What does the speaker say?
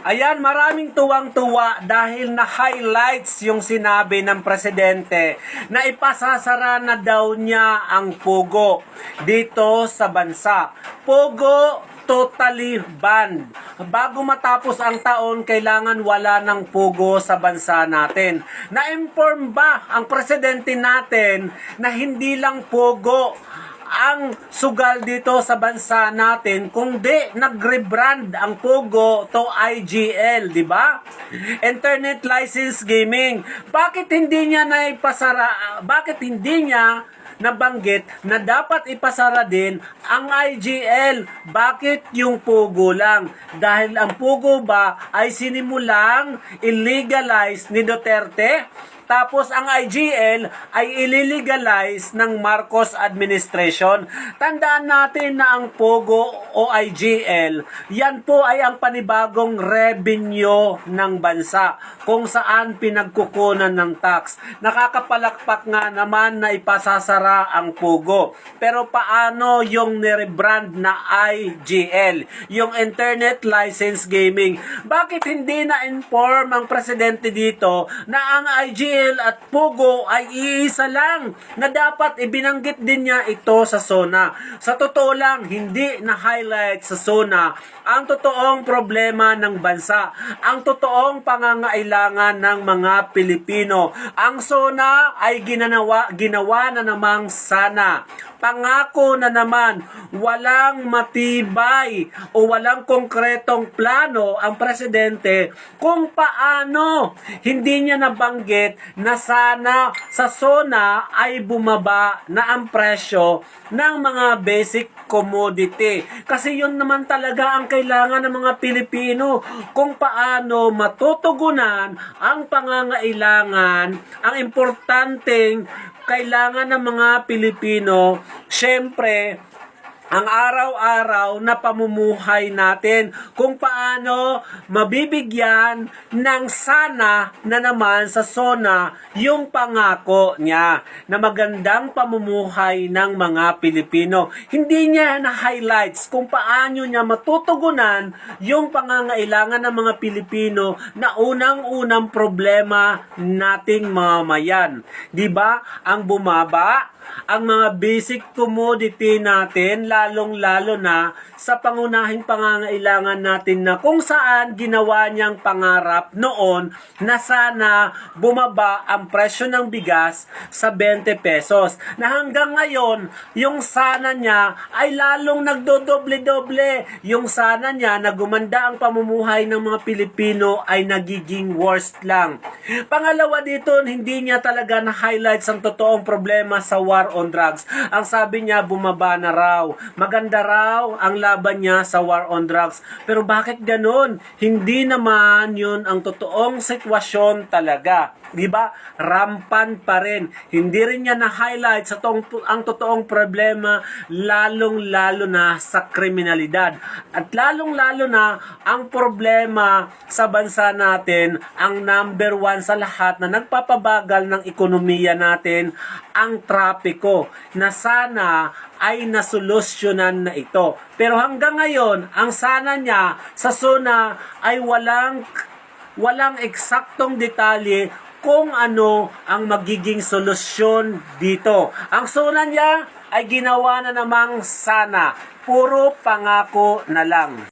Ayan, maraming tuwang-tuwa dahil na-highlights yung sinabi ng presidente na ipasasara na daw niya ang Pogo dito sa bansa. Pogo totally banned. Bago matapos ang taon, kailangan wala ng Pogo sa bansa natin. Na-inform ba ang presidente natin na hindi lang Pogo ang sugal dito sa bansa natin, kung di nag-rebrand ang Pogo to IGL, di ba? Internet License Gaming. Bakit hindi niya naipasara? Bakit hindi niya nabanggit na dapat ipasara din ang IGL? Bakit yung Pogo lang? Dahil ang Pogo ba ay sinimulang illegalize ni Duterte? Tapos ang IGL ay ililegalize ng Marcos administration. Tandaan natin na ang Pogo o IGL, yan po ay ang panibagong revenue ng bansa kung saan pinagkukunan ng tax. Nakakapalakpak nga naman na ipasasara ang Pogo. Pero paano yung nirebrand na IGL? Yung Internet License Gaming. Bakit hindi na-inform ang presidente dito na ang IGL at Pogo ay iisa lang na dapat ibinanggit din niya ito sa SONA? Sa totoo lang, hindi na-highlight sa SONA ang totoong problema ng bansa, ang totoong pangangailangan ng mga Pilipino. Ang SONA ay ginawa na namang sana. Pangako na naman, walang matibay o walang konkretong plano ang presidente kung paano. Hindi niya nabanggit na sana sa SONA ay bumaba na ang presyo ng mga basic commodity. Kasi yun naman talaga ang kailangan ng mga Pilipino, kung paano matutugunan ang pangangailangan, ang importanteng kailangan ng mga Pilipino, syempre, ang araw-araw na pamumuhay natin, kung paano mabibigyan ng sana na naman sa SONA yung pangako niya na magandang pamumuhay ng mga Pilipino. Hindi niya na-highlights kung paano niya matutugunan yung pangangailangan ng mga Pilipino na unang-unang problema nating mamayan. 'Di ba? Ang bumaba ang mga basic commodity natin, lalong-lalo na sa pangunahing pangangailangan natin na kung saan ginawa niyang pangarap noon na sana bumaba ang presyo ng bigas sa 20 pesos. Na hanggang ngayon, yung sana niya ay lalong nagdodoble-doble. Yung sana niya na gumanda ang pamumuhay ng mga Pilipino ay nagiging worst lang. Pangalawa dito, hindi niya talaga na-highlights ang totoong problema sa war on drugs. Ang sabi niya, bumaba na raw. Maganda raw ang laban niya sa war on drugs. Pero bakit ganun? Hindi naman yun ang totoong sitwasyon talaga. Diba? Rampan pa rin. Hindi rin niya na-highlight ang totoong problema, lalong-lalo na sa kriminalidad. At lalong-lalo na ang problema sa bansa natin, ang number one sa lahat na nagpapabagal ng ekonomiya natin, ang trapiko, na sana ay nasolusyonan na ito. Pero hanggang ngayon, ang sana niya sa SONA ay walang eksaktong detalye kung ano ang magiging solusyon dito. Ang SONA niya ay ginawa na namang sana. Puro pangako na lang.